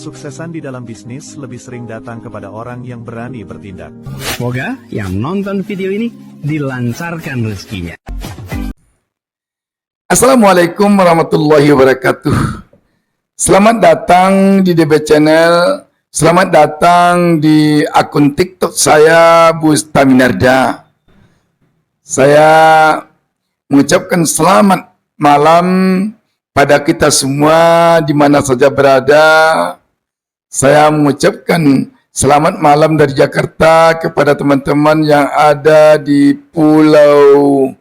Kesuksesan di dalam bisnis lebih sering datang kepada orang yang berani bertindak. Semoga yang nonton video ini dilancarkan rezekinya. Assalamualaikum warahmatullahi wabarakatuh. Selamat datang di DB Channel. Selamat datang di akun TikTok saya, Bustaminarda. Saya mengucapkan selamat malam pada kita semua di mana saja berada. Saya mengucapkan selamat malam dari Jakarta kepada teman-teman yang ada di Pulau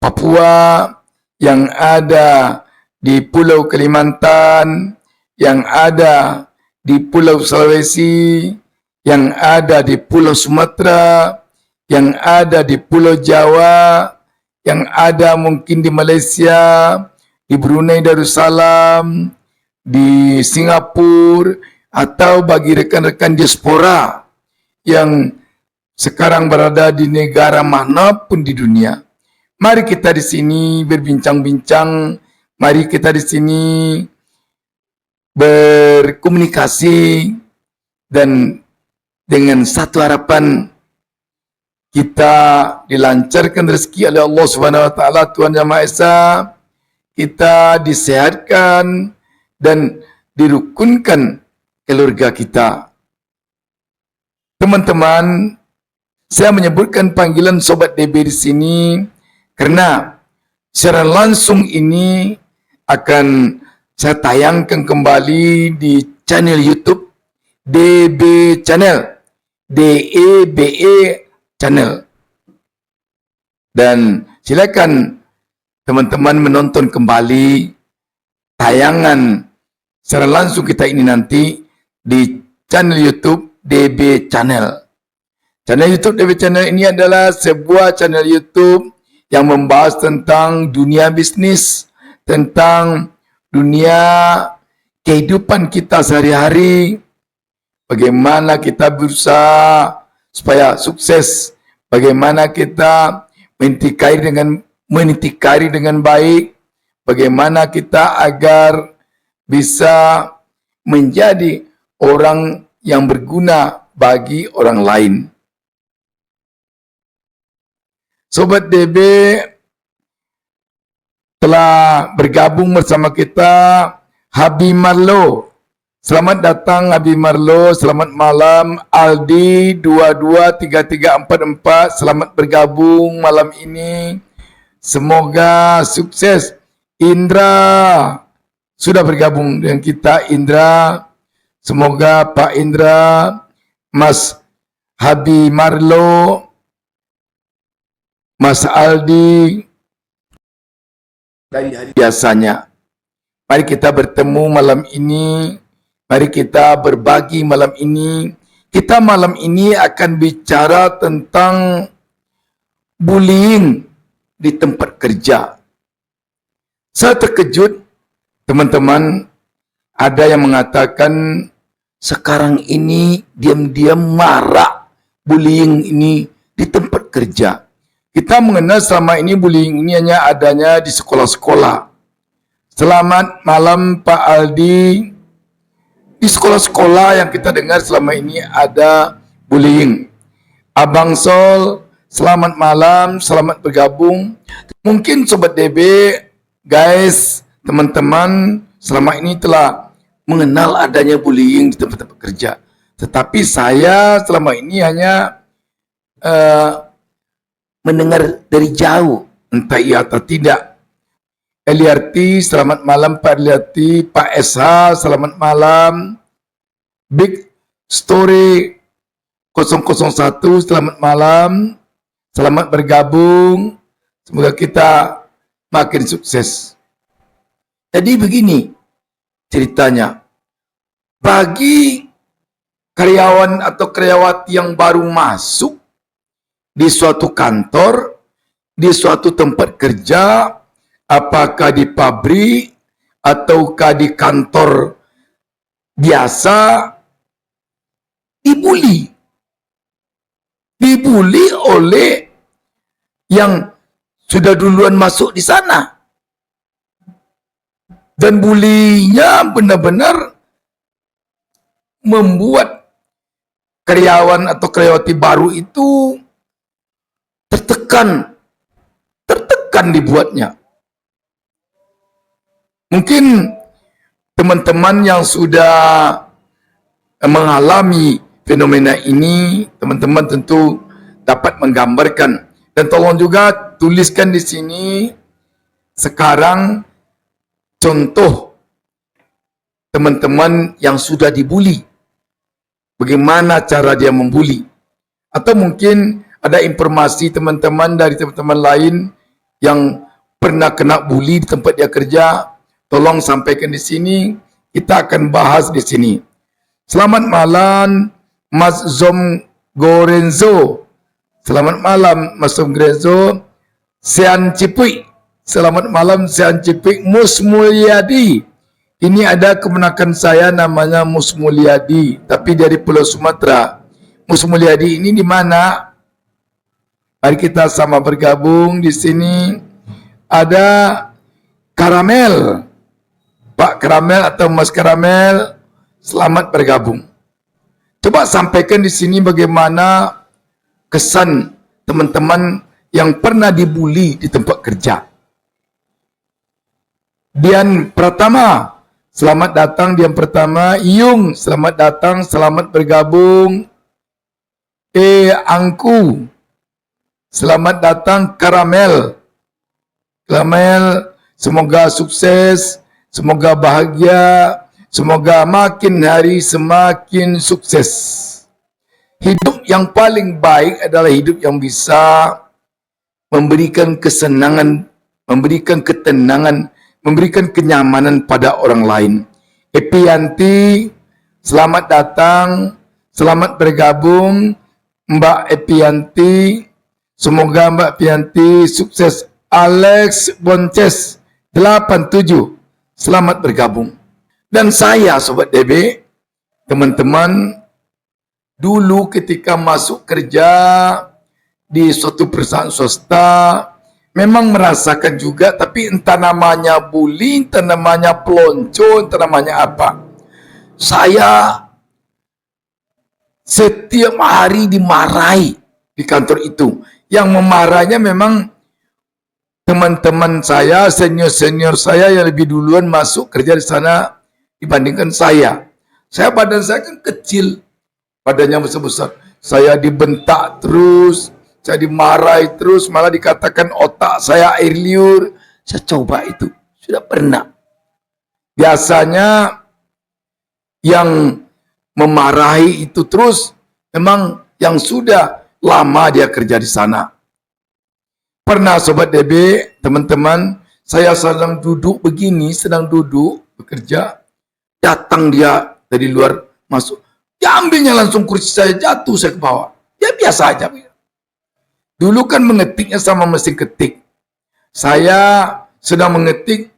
Papua, yang ada di Pulau Kalimantan, yang ada di Pulau Sulawesi, yang ada di Pulau Sumatera, yang ada di Pulau Jawa, yang ada mungkin di Malaysia, di Brunei Darussalam, di Singapura, atau bagi rekan-rekan diaspora yang sekarang berada di negara manapun di dunia. Mari kita di sini berbincang-bincang, mari kita di sini berkomunikasi, dan dengan satu harapan, kita dilancarkan rezeki oleh Allah Subhanahu wa taala, Tuhan Yang Maha Esa, kita disehatkan dan dirukunkan keluarga kita. Teman-teman, saya menyebutkan panggilan Sobat DB di sini karena secara langsung ini akan saya tayangkan kembali di channel YouTube DB Channel, DEBE Channel. Dan silakan teman-teman menonton kembali tayangan secara langsung kita ini nanti di channel YouTube DB Channel. Channel YouTube DB Channel ini adalah sebuah channel YouTube yang membahas tentang dunia bisnis, tentang dunia kehidupan kita sehari-hari, bagaimana kita berusaha supaya sukses, bagaimana kita meniti karir dengan baik, bagaimana kita agar bisa menjadi orang yang berguna bagi orang lain. Sobat DB telah bergabung bersama kita Habi Marlo. Selamat datang Habi Marlo, selamat malam. Aldi 223344, selamat bergabung malam ini. Semoga sukses. Indra sudah bergabung dengan kita, Indra. Semoga Pak Indra, Mas Habi Marlo, Mas Aldi dari hari biasanya. Mari kita bertemu malam ini. Mari kita berbagi malam ini. Kita malam ini akan bicara tentang bullying di tempat kerja. Saya terkejut, teman-teman. Ada yang mengatakan sekarang ini diam-diam marak bullying ini di tempat kerja. Kita mengenal selama ini bullying ini hanya adanya di sekolah-sekolah. Selamat malam Pak Aldi. Di sekolah-sekolah yang kita dengar selama ini ada bullying. Abang Sol, selamat malam, selamat bergabung. Mungkin Sobat DB, guys, teman-teman selama ini telah mengenal adanya bullying di tempat-tempat kerja. Tetapi saya selama ini hanya mendengar dari jauh, entah iya atau tidak. Eliarti, selamat malam Pak Eliarti. Pak SH, selamat malam. Big Story 001, selamat malam. Selamat bergabung. Semoga kita makin sukses. Jadi begini ceritanya. Bagi karyawan atau karyawati yang baru masuk di suatu kantor, di suatu tempat kerja, apakah di pabrik ataukah di kantor biasa, dibully oleh yang sudah duluan masuk di sana. Dan bulinya benar-benar membuat karyawan atau karyawati baru itu tertekan dibuatnya. Mungkin teman-teman yang sudah mengalami fenomena ini, teman-teman tentu dapat menggambarkan. Dan tolong juga tuliskan di sini sekarang contoh teman-teman yang sudah dibuli. Bagaimana cara dia membuli? Atau mungkin ada informasi teman-teman dari teman-teman lain yang pernah kena bully di tempat dia kerja. Tolong sampaikan di sini. Kita akan bahas di sini. Selamat malam, Mas Zom Gorenzo. Selamat malam, Mas Zom Gorenzo. Sean Cipui. Selamat malam, Sean Cipui. Mus Mulyadi. Ini ada kemenakan saya namanya Mus Mulyadi, tapi dari Pulau Sumatera. Mus Mulyadi ini di mana? Mari kita sama bergabung di sini. Ada Karamel. Pak Karamel atau Mas Karamel, selamat bergabung. Coba sampaikan di sini bagaimana kesan teman-teman yang pernah dibuli di tempat kerja. Dian Pratama, selamat datang Dian Pratama. Yung, selamat datang, selamat bergabung. Angku, selamat datang. Karamel, semoga sukses, semoga bahagia, semoga makin hari semakin sukses. Hidup yang paling baik adalah hidup yang bisa memberikan kesenangan, memberikan ketenangan, memberikan kenyamanan pada orang lain. Epianti, selamat datang, selamat bergabung, Mbak Epianti. Semoga Mbak Epianti sukses. Alex Bonces 87, selamat bergabung. Dan saya, Sobat DB, teman-teman, dulu ketika masuk kerja di suatu perusahaan swasta, memang merasakan juga, tapi entah namanya bully, entah namanya pelonco, entah namanya apa. Saya setiap hari dimarahi di kantor itu. Yang memarahnya memang teman-teman saya, senior-senior saya yang lebih duluan masuk kerja di sana dibandingkan saya. Badan saya kan kecil, badannya besar-besar. Saya dibentak terus, saya dimarahi terus, malah dikatakan otak saya air liur. Saya coba itu, sudah pernah. Biasanya yang memarahi itu terus memang yang sudah lama dia kerja di sana. Pernah Sobat DB, teman-teman, saya sedang duduk begini, sedang duduk bekerja, datang dia dari luar masuk. Dia ambilnya langsung kursi saya, jatuh saya ke bawah. Ya biasa aja. Dulu kan mengetiknya sama mesin ketik. Saya sedang mengetik,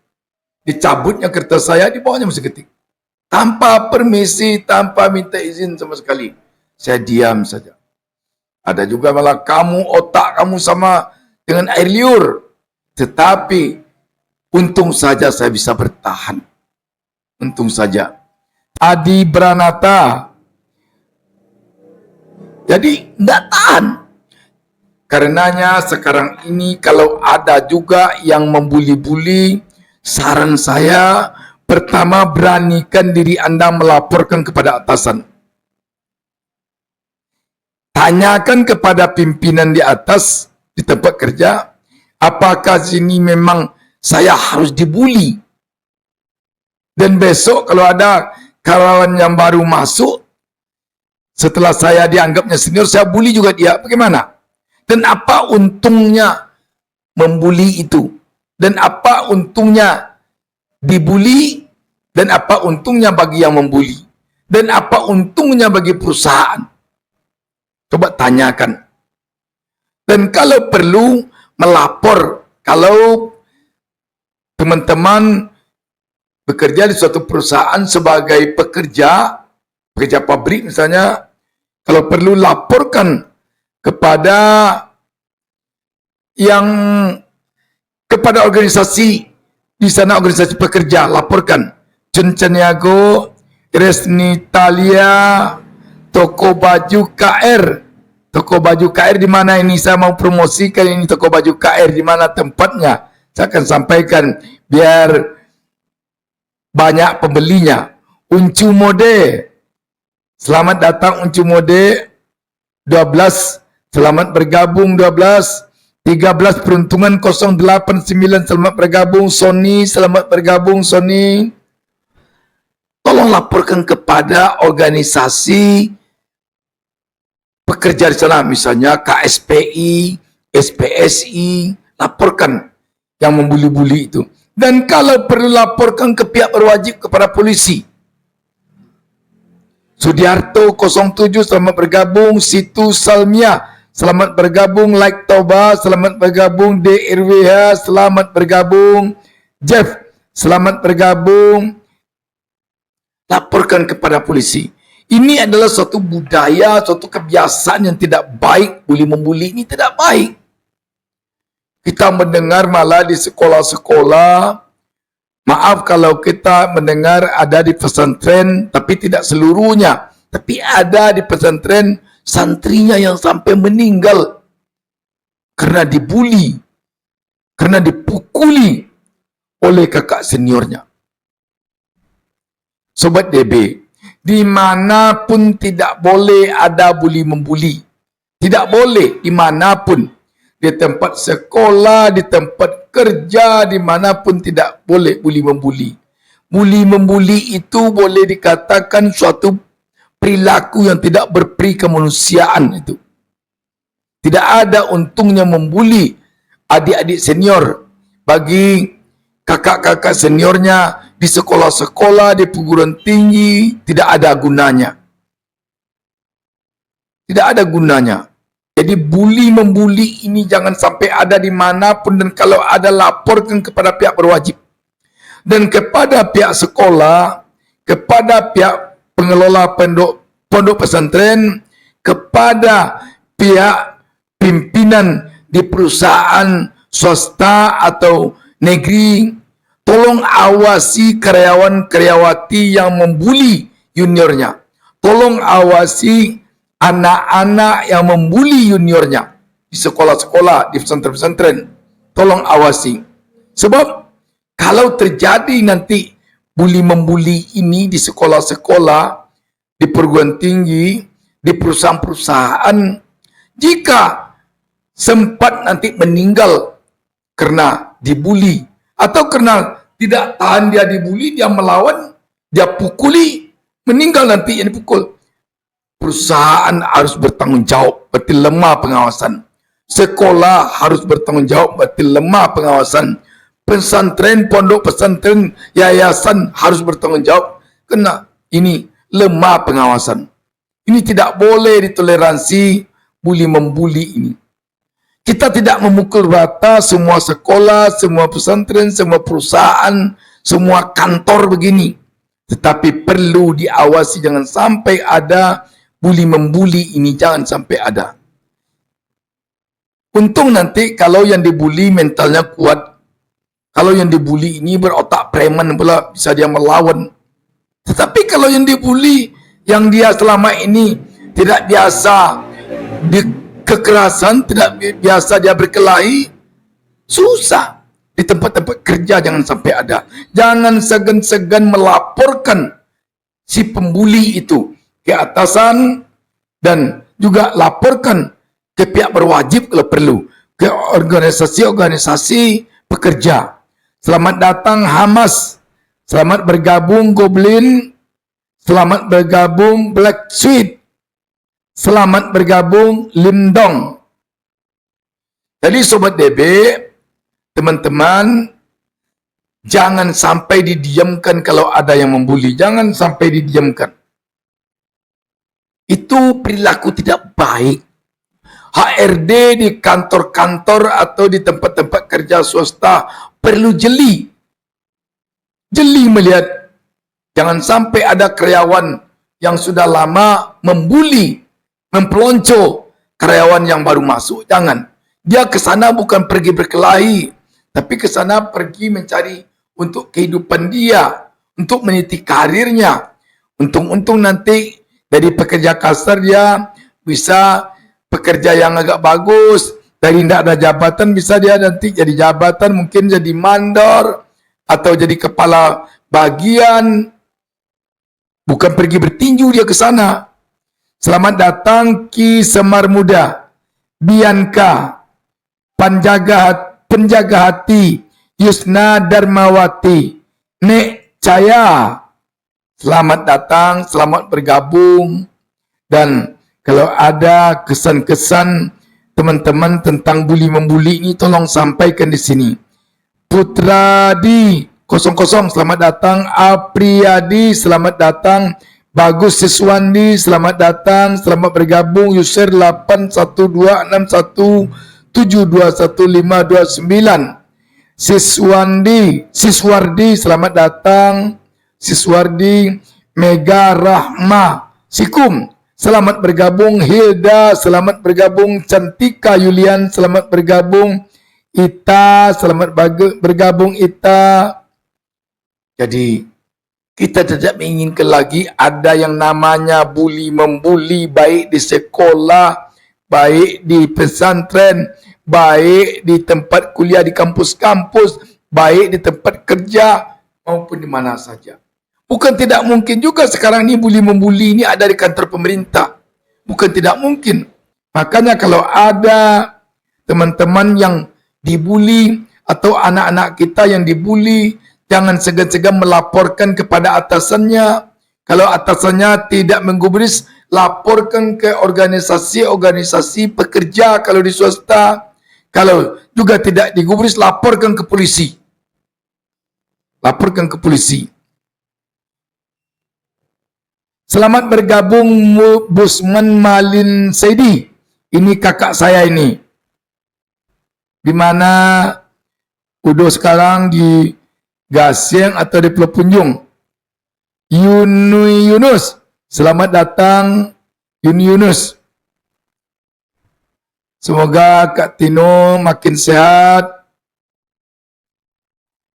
dicabutnya kertas saya, di bawahnya mesin ketik. Tanpa permisi, tanpa minta izin sama sekali. Saya diam saja. Ada juga malah otak kamu sama dengan air liur. Tetapi untung saja saya bisa bertahan. Untung saja. Adi Branata. Jadi tidak tahan. Karenanya sekarang ini kalau ada juga yang membuli-buli, saran saya pertama beranikan diri Anda melaporkan kepada atasan. Tanyakan kepada pimpinan di atas di tempat kerja, apakah sini memang saya harus dibuli? Dan besok kalau ada karyawan yang baru masuk, setelah saya dianggapnya senior, saya bully juga dia. Bagaimana? Dan apa untungnya membuli itu? Dan apa untungnya dibuli? Dan apa untungnya bagi yang membuli? Dan apa untungnya bagi perusahaan? Coba tanyakan. Dan kalau perlu melapor, kalau teman-teman bekerja di suatu perusahaan sebagai pekerja pabrik misalnya, kalau perlu laporkan kepada organisasi di sana, organisasi pekerja, laporkan. Cenceniago Resnitalia, toko baju KR. Toko baju KR di mana ini saya mau promosikan ini toko baju KR di mana tempatnya. Saya akan sampaikan biar banyak pembelinya. Uncu Mode. Selamat datang Uncu Mode 12. Selamat bergabung 12. 13 peruntungan 089 selamat bergabung Sony. Selamat bergabung Sony. Tolong laporkan kepada organisasi pekerja di sana, misalnya KSPI, SPSI, laporkan yang membuli-buli itu. Dan kalau perlu laporkan ke pihak berwajib kepada polisi. Sudiarto 07 selamat bergabung, Situ Salmia selamat bergabung, Like Toba selamat bergabung, DRWH selamat bergabung, Jeff selamat bergabung. Laporkan kepada polisi. Ini adalah suatu budaya, suatu kebiasaan yang tidak baik. Bully-membuli ini tidak baik. Kita mendengar malah di sekolah-sekolah, maaf kalau kita mendengar ada di pesantren, tapi tidak seluruhnya. Tapi ada di pesantren santrinya yang sampai meninggal karena dibully, karena dipukuli oleh kakak seniornya. Sobat DB, dimanapun tidak boleh ada bully-membuli. Tidak boleh dimanapun. Di tempat sekolah, di tempat kerja, dimanapun tidak boleh bully-membuli. Bully-membuli itu boleh dikatakan suatu perilaku yang tidak berperi kemanusiaan itu. Tidak ada untungnya membuli adik-adik senior. Bagi kakak-kakak seniornya, di sekolah-sekolah, di perguruan tinggi, tidak ada gunanya. Tidak ada gunanya. Jadi bully-membuli ini jangan sampai ada dimanapun, dan kalau ada laporkan kepada pihak berwajib. Dan kepada pihak sekolah, kepada pihak pengelola pondok pesantren, kepada pihak pimpinan di perusahaan swasta atau negeri, tolong awasi karyawan-karyawati yang membuli juniornya. Tolong awasi anak-anak yang membuli juniornya di sekolah-sekolah, di pesantren-pesantren. Tolong awasi. Sebab kalau terjadi nanti bully-membuli ini di sekolah-sekolah, di perguruan tinggi, di perusahaan-perusahaan, jika sempat nanti meninggal karena dibuli, atau karena tidak tahan dia dibuli, dia melawan, dia pukuli, meninggal nanti yang dipukul. Perusahaan harus bertanggung jawab, berarti lemah pengawasan. Sekolah harus bertanggung jawab, berarti lemah pengawasan. Pesantren, pondok pesantren, yayasan harus bertanggung jawab, karena ini lemah pengawasan. Ini tidak boleh ditoleransi bully-membuli ini. Kita tidak memukul rata semua sekolah, semua pesantren, semua perusahaan, semua kantor begini. Tetapi perlu diawasi, jangan sampai ada bully-membuli ini, jangan sampai ada. Untung nanti kalau yang dibully mentalnya kuat. Kalau yang dibully ini berotak preman pula, bisa dia melawan. Tetapi kalau yang dibully, yang dia selama ini tidak biasa di kekerasan, tidak biasa dia berkelahi, susah. Di tempat-tempat kerja jangan sampai ada. Jangan segan-segan melaporkan si pembuli itu ke atasan, dan juga laporkan ke pihak berwajib kalau perlu, ke organisasi-organisasi pekerja. Selamat datang Hamas, selamat bergabung Goblin, selamat bergabung Black Sweet, selamat bergabung Limdong. Jadi Sobat DB, teman-teman, jangan sampai didiamkan kalau ada yang membuli. Jangan sampai didiamkan. Itu perilaku tidak baik. HRD di kantor-kantor atau di tempat-tempat kerja swasta perlu jeli. Jeli melihat. Jangan sampai ada karyawan yang sudah lama membuli, mempelonco karyawan yang baru masuk. Jangan. Dia ke sana bukan pergi berkelahi, tapi ke sana pergi mencari untuk kehidupan dia, untuk meniti karirnya, Untung-untung nanti dari pekerja kasar dia bisa pekerja yang agak bagus. Dari tidak ada jabatan bisa dia nanti jadi jabatan, mungkin jadi mandor atau jadi kepala bagian. Bukan pergi bertinju dia ke sana. Selamat datang Ki Semar Muda, Bianca, penjaga hati, Yusna Darmawati, Nek Caya. Selamat datang, selamat bergabung. Dan kalau ada kesan-kesan teman-teman tentang bully-membuli ini, tolong sampaikan di sini. Putra di 00, selamat datang. Apriyadi, selamat datang. Bagus Siswandi, selamat datang. Selamat bergabung. User 8126172159. Siswardi, selamat datang. Siswardi, Mega Rahma Sikum, selamat bergabung. Hilda, selamat bergabung. Cantika Yulian, selamat bergabung. Ita, selamat bergabung Ita. Jadi kita tidak menginginkan lagi ada yang namanya bully-membuli, baik di sekolah, baik di pesantren, baik di tempat kuliah di kampus-kampus, baik di tempat kerja maupun di mana saja. Bukan tidak mungkin juga sekarang ini bully-membuli ini ada di kantor pemerintah. Bukan tidak mungkin. Makanya kalau ada teman-teman yang dibuli atau anak-anak kita yang dibuli, jangan segan-segan melaporkan kepada atasannya. Kalau atasannya tidak menggubris, laporkan ke organisasi-organisasi pekerja kalau di swasta. Kalau juga tidak digubris, laporkan ke polisi. Laporkan ke polisi. Selamat bergabung Busman Malin Saidi. Ini kakak saya ini. Di mana udah sekarang di Gasing atau di Pulau Punjung. Yuni Yunus. Selamat datang Yuni Yunus. Semoga Kak Tino makin sehat.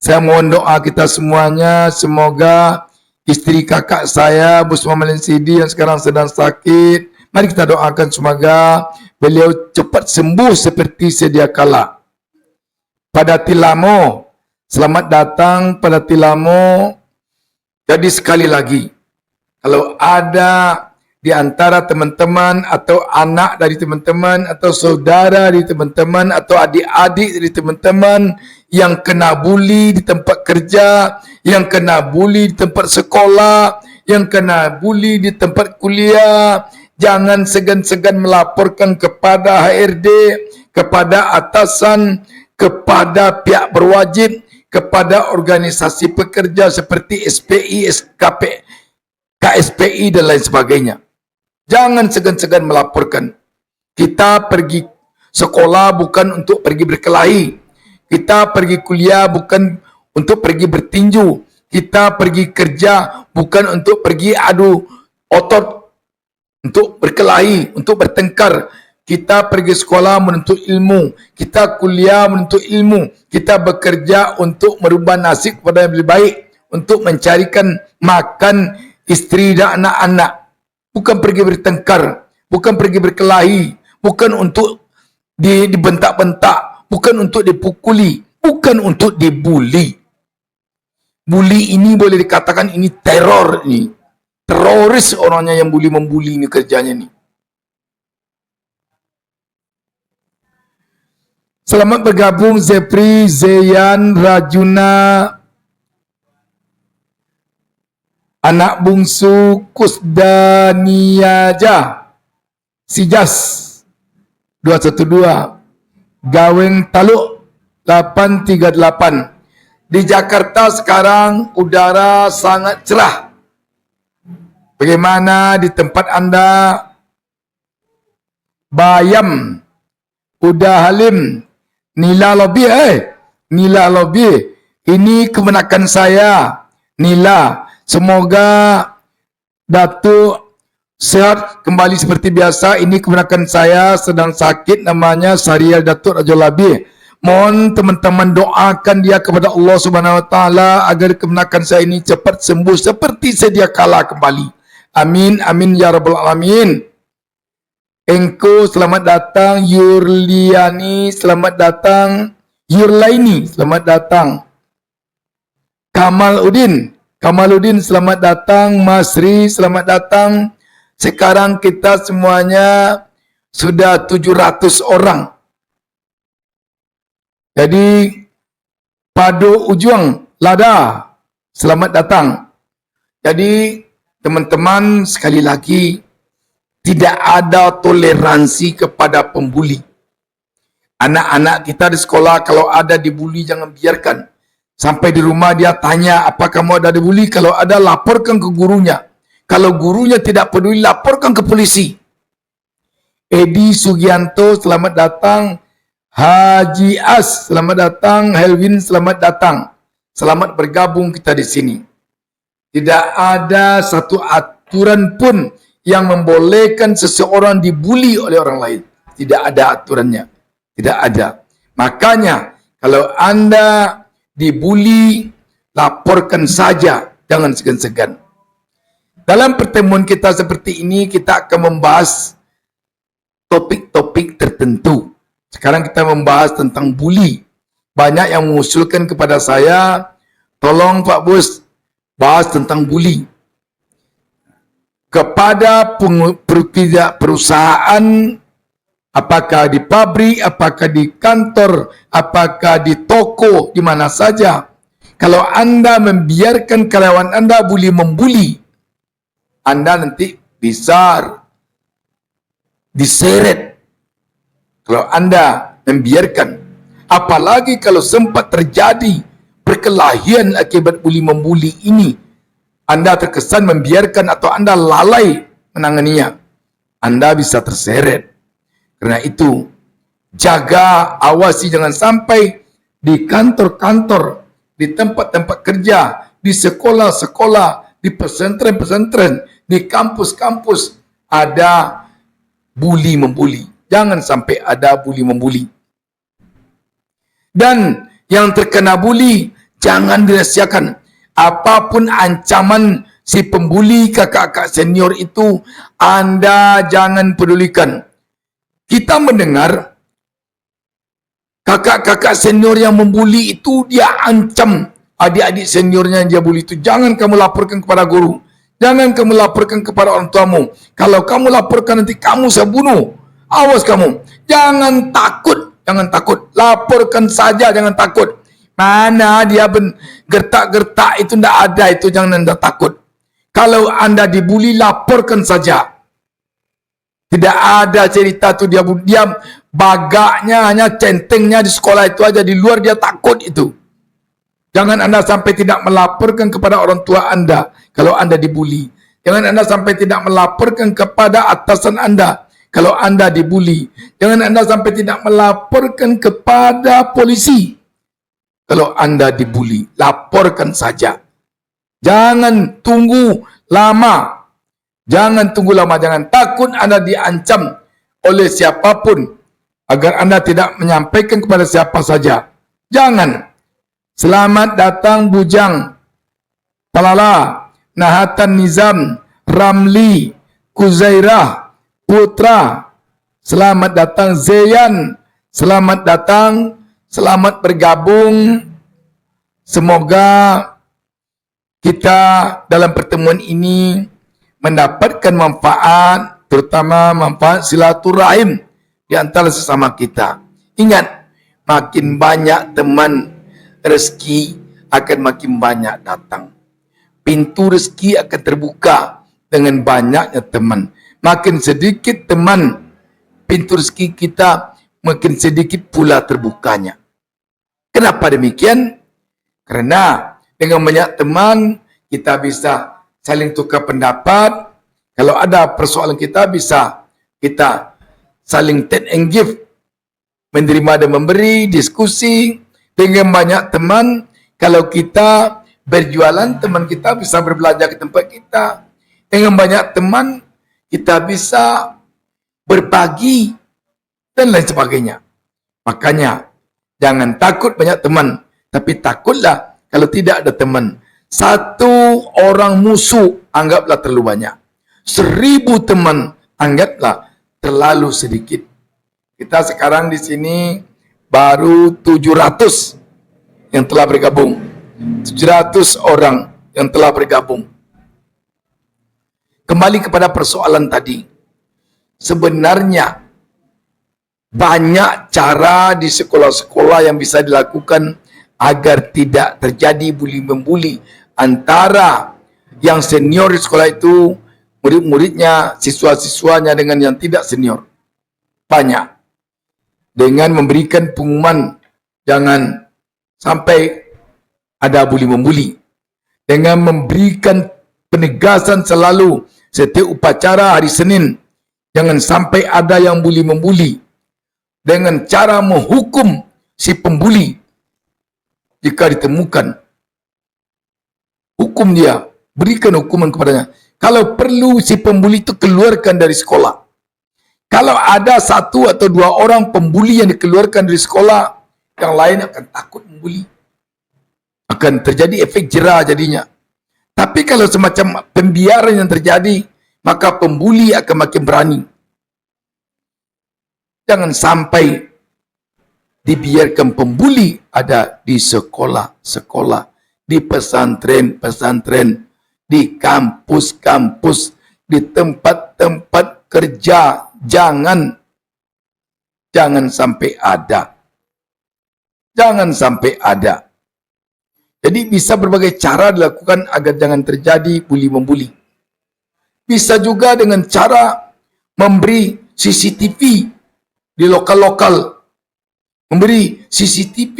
Saya mohon doa kita semuanya. Semoga istri kakak saya, Busman Malin Sidi yang sekarang sedang sakit. Mari kita doakan semoga beliau cepat sembuh seperti sedia kala. Pada Tilamo, selamat datang pada Tilamo. Jadi sekali lagi, kalau ada di antara teman-teman atau anak dari teman-teman atau saudara dari teman-teman atau adik-adik dari teman-teman yang kena bully di tempat kerja, yang kena bully di tempat sekolah, yang kena bully di tempat kuliah, jangan segan-segan melaporkan kepada HRD, kepada atasan, kepada pihak berwajib, kepada organisasi pekerja seperti SPI, SKP, KSPI dan lain sebagainya. Jangan segan-segan melaporkan. Kita pergi sekolah bukan untuk pergi berkelahi. Kita pergi kuliah bukan untuk pergi bertinju. Kita pergi kerja bukan untuk pergi adu otot, untuk berkelahi, untuk bertengkar. Kita pergi sekolah menuntut ilmu. Kita kuliah menuntut ilmu. Kita bekerja untuk merubah nasib kepada yang lebih baik. Untuk mencarikan makan istri dan anak-anak. Bukan pergi bertengkar. Bukan pergi berkelahi. Bukan untuk dibentak-bentak. Bukan untuk dipukuli. Bukan untuk dibuli. Bully ini boleh dikatakan ini teror ini. Teroris orangnya yang bully-membuli ini kerjanya ini. Selamat bergabung Zepri, Zayan, Rajuna, anak bungsu Kusdaniaja, Sijas 212, Gaweng Taluk 838. Di Jakarta sekarang udara sangat cerah. Bagaimana di tempat Anda? Bayam, Uda Halim, Nila Lobby, Nila Lobby. Ini kemenakan saya, Nila. Semoga Datuk sehat kembali seperti biasa. Ini kemenakan saya sedang sakit, namanya Syarial Datuk Raja Labi. Mohon teman-teman doakan dia kepada Allah Subhanahu Wa Taala agar kemenakan saya ini cepat sembuh seperti sedia kala kembali. Amin, amin ya rabbal alamin. Engko selamat datang. Yurliani selamat datang. Yurlaini selamat datang. Kamaluddin selamat datang. Masri selamat datang. Sekarang kita semuanya sudah 700 orang. Jadi Pado Ujuang Lada selamat datang. Jadi teman-teman, sekali lagi, tidak ada toleransi kepada pembuli. Anak-anak kita di sekolah kalau ada dibuli jangan biarkan. Sampai di rumah dia tanya, apa kamu ada dibuli? Kalau ada, laporkan ke gurunya. Kalau gurunya tidak peduli, laporkan ke polisi. Edi Sugianto selamat datang. Haji As selamat datang. Helwin selamat datang. Selamat bergabung kita di sini. Tidak ada satu aturan pun yang membolehkan seseorang dibuli oleh orang lain. Tidak ada aturannya. Tidak ada. Makanya kalau Anda dibuli, laporkan saja. Jangan segan-segan. Dalam pertemuan kita seperti ini, kita akan membahas topik-topik tertentu. Sekarang kita membahas tentang buli. Banyak yang mengusulkan kepada saya, tolong Pak Bos, bahas tentang buli. Kepada perusahaan, apakah di pabrik, apakah di kantor, apakah di toko, di mana saja. Kalau Anda membiarkan karyawan Anda membuli, Anda nanti bisa diseret. Kalau Anda membiarkan, apalagi kalau sempat terjadi perkelahian akibat membuli ini, Anda terkesan membiarkan atau Anda lalai menanganinya, Anda bisa terseret. Karena itu, jaga, awasi jangan sampai di kantor-kantor, di tempat-tempat kerja, di sekolah-sekolah, di pesantren-pesantren, di kampus-kampus ada membuli. Jangan sampai ada membuli. Dan yang terkena buli, jangan dirahsiakan. Apapun ancaman si pembuli, kakak-kakak senior itu, Anda jangan pedulikan. Kita mendengar kakak-kakak senior yang membuli itu, dia ancam adik-adik seniornya yang dia buli itu. Jangan kamu laporkan kepada guru. Jangan kamu laporkan kepada orang tuamu. Kalau kamu laporkan nanti kamu saya bunuh. Awas kamu. Jangan takut. Jangan takut. Laporkan saja, jangan takut. Mana dia gertak-gertak itu tidak ada. Itu jangan Anda takut. Kalau Anda dibuli, laporkan saja. Tidak ada cerita tu dia bagaknya, hanya centengnya di sekolah itu aja. Di luar dia takut itu. Jangan Anda sampai tidak melaporkan kepada orang tua Anda kalau Anda dibuli. Jangan Anda sampai tidak melaporkan kepada atasan Anda kalau Anda dibuli. Jangan Anda sampai tidak melaporkan kepada polisi kalau Anda dibuli. Laporkan saja. Jangan tunggu lama. Jangan tunggu lama. Jangan takut Anda diancam oleh siapapun agar Anda tidak menyampaikan kepada siapa saja. Jangan. Selamat datang Bujang Palala, Nahatan Nizam, Ramli, Kuzairah, Putra. Selamat datang Zayan. Selamat datang. Selamat bergabung. Semoga kita dalam pertemuan ini mendapatkan manfaat, terutama manfaat silaturahim di antara sesama kita. Ingat, makin banyak teman, rezeki akan makin banyak datang. Pintu rezeki akan terbuka dengan banyaknya teman. Makin sedikit teman, pintu rezeki kita makin sedikit pula terbukanya. Kenapa demikian? Karena dengan banyak teman, kita bisa saling tukar pendapat. Kalau ada persoalan kita, bisa kita saling take and give. Menerima dan memberi, diskusi. Dengan banyak teman, kalau kita berjualan, teman kita bisa berbelanja ke tempat kita. Dengan banyak teman, kita bisa berbagi dan lain sebagainya. Makanya, jangan takut banyak teman, tapi takutlah kalau tidak ada teman. Satu orang musuh, anggaplah terlalu banyak. 1000 teman, anggaplah terlalu sedikit. Kita sekarang di sini baru 700 yang telah bergabung. 700 orang yang telah bergabung. Kembali kepada persoalan tadi. Sebenarnya banyak cara di sekolah-sekolah yang bisa dilakukan agar tidak terjadi bully-membuli antara yang senior di sekolah itu, murid-muridnya, siswa-siswanya dengan yang tidak senior. Banyak. Dengan memberikan pengumuman, jangan sampai ada bully-membuli. Dengan memberikan penegasan selalu setiap upacara hari Senin, jangan sampai ada yang bully-membuli. Dengan cara menghukum si pembuli jika ditemukan. Hukum dia, berikan hukuman kepadanya. Kalau perlu si pembuli itu keluarkan dari sekolah. Kalau ada 1 atau 2 orang pembuli yang dikeluarkan dari sekolah, yang lain akan takut membuli. Akan terjadi efek jera jadinya. Tapi kalau semacam pembiaran yang terjadi, maka pembuli akan makin berani. Jangan sampai dibiarkan pembuli ada di sekolah-sekolah, di pesantren-pesantren, di kampus-kampus, di tempat-tempat kerja. Jangan sampai ada. Jangan sampai ada. Jadi bisa berbagai cara dilakukan agar jangan terjadi bully-membuli. Bisa juga dengan cara memberi CCTV di lokal-lokal, memberi CCTV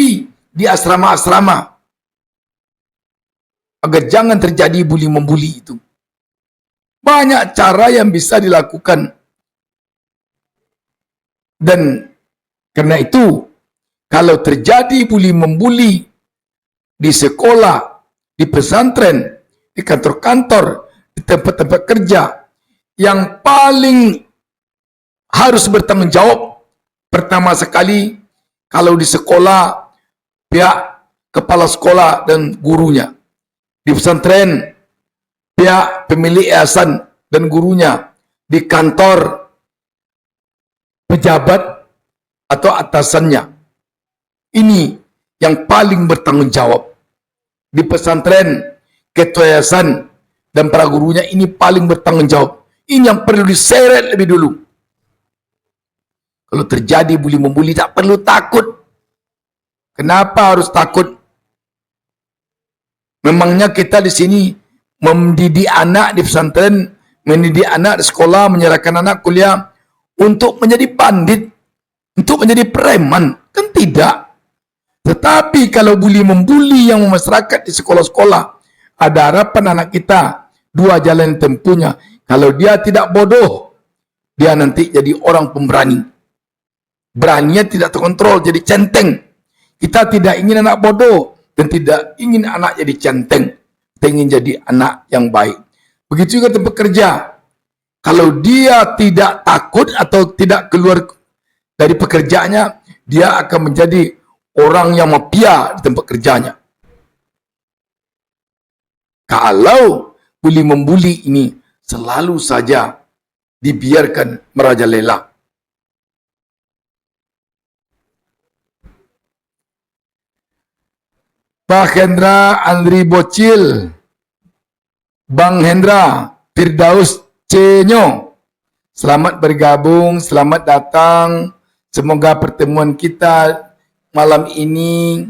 di asrama-asrama, agar jangan terjadi bully-membuli itu. Banyak cara yang bisa dilakukan. Dan karena itu, kalau terjadi bully-membuli di sekolah, di pesantren, di kantor-kantor, di tempat-tempat kerja, yang paling harus bertanggung jawab, pertama sekali, kalau di sekolah, pihak kepala sekolah dan gurunya. Di pesantren, pihak pemilik yayasan dan gurunya. Di kantor, pejabat atau atasannya. Ini yang paling bertanggung jawab. Di pesantren, ketua yayasan dan para gurunya ini paling bertanggung jawab. Ini yang perlu diseret lebih dulu. Kalau terjadi bully-membuli, tak perlu takut. Kenapa harus takut? Memangnya kita di sini mendidik anak di pesantren, mendidik anak di sekolah, menyerahkan anak kuliah untuk menjadi pandit, untuk menjadi preman? Kan tidak. Tetapi kalau bully-membuli yang masyarakat di sekolah-sekolah, ada harapan anak kita, 2 jalan tempuhnya. Kalau dia tidak bodoh, dia nanti jadi orang pemberani. Beraninya tidak terkontrol, jadi centeng. Kita tidak ingin anak bodoh dan tidak ingin anak jadi centeng. Kita ingin jadi anak yang baik. Begitu juga tempat kerja. Kalau dia tidak takut atau tidak keluar dari pekerjaannya, dia akan menjadi orang yang mafia di tempat kerjanya. Kalau bully-membuli ini selalu saja dibiarkan merajalela. Pak Hendra Andri Bocil, Bang Hendra Firdaus Cenyo, selamat bergabung, selamat datang. Semoga pertemuan kita malam ini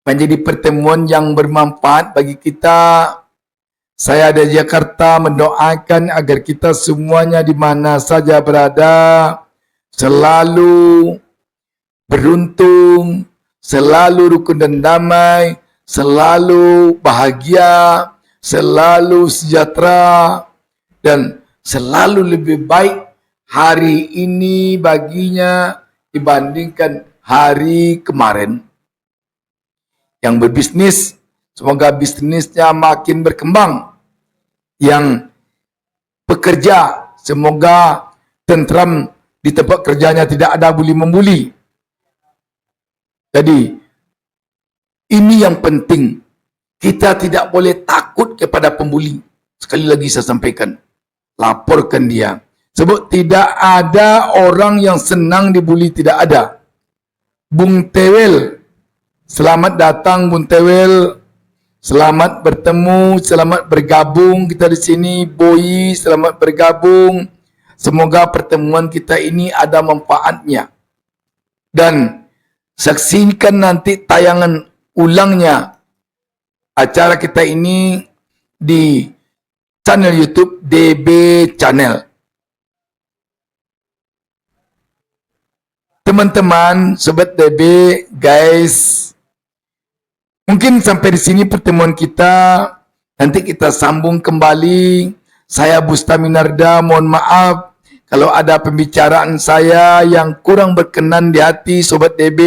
menjadi pertemuan yang bermanfaat bagi kita. Saya dari Jakarta mendoakan agar kita semuanya di mana saja berada selalu beruntung, selalu rukun dan damai, selalu bahagia, selalu sejahtera, dan selalu lebih baik hari ini baginya dibandingkan hari kemarin. Yang berbisnis, semoga bisnisnya makin berkembang. Yang pekerja, semoga tentram di tempat kerjanya, tidak ada bully-membuli. Jadi, ini yang penting. Kita tidak boleh takut kepada pembuli. Sekali lagi saya sampaikan. laporkan dia. Sebab tidak ada orang yang senang dibuli, tidak ada. Bung Tewel, selamat datang Bung Tewel. Selamat bertemu, selamat bergabung kita di sini. Boy, selamat bergabung. Semoga pertemuan kita ini ada manfaatnya. Dan saksikan nanti tayangan ulangnya acara kita ini di channel YouTube DB Channel. Teman-teman, sobat DB, guys, mungkin sampai di sini pertemuan kita. Nanti kita sambung kembali. Saya Busta Minarda, mohon maaf kalau ada pembicaraan saya yang kurang berkenan di hati sobat DB,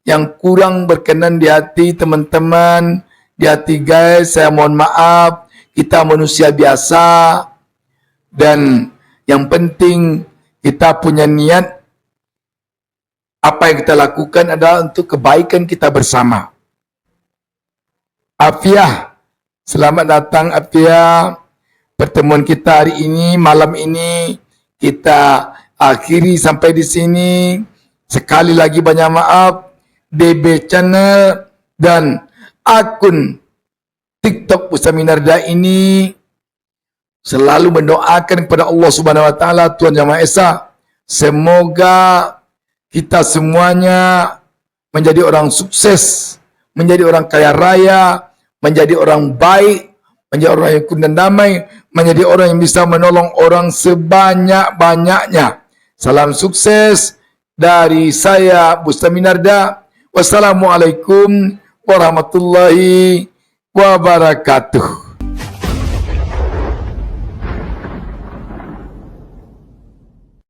yang kurang berkenan di hati teman-teman, di hati guys, saya mohon maaf. Kita manusia biasa, dan yang penting kita punya niat. Apa yang kita lakukan adalah untuk kebaikan kita bersama. Afiah, selamat datang Afiah. Pertemuan kita hari ini, malam ini, kita akhiri sampai di sini. Sekali lagi banyak maaf. DB Channel dan akun TikTok Busta Minarda ini selalu mendoakan kepada Allah Subhanahu Wa Taala, Tuhan Yang Maha Esa, semoga kita semuanya menjadi orang sukses, menjadi orang kaya raya, menjadi orang baik, menjadi orang yang rukun dan damai, menjadi orang yang bisa menolong orang sebanyak-banyaknya. Salam sukses dari saya Busta Minarda. Wassalamualaikum warahmatullahi wabarakatuh.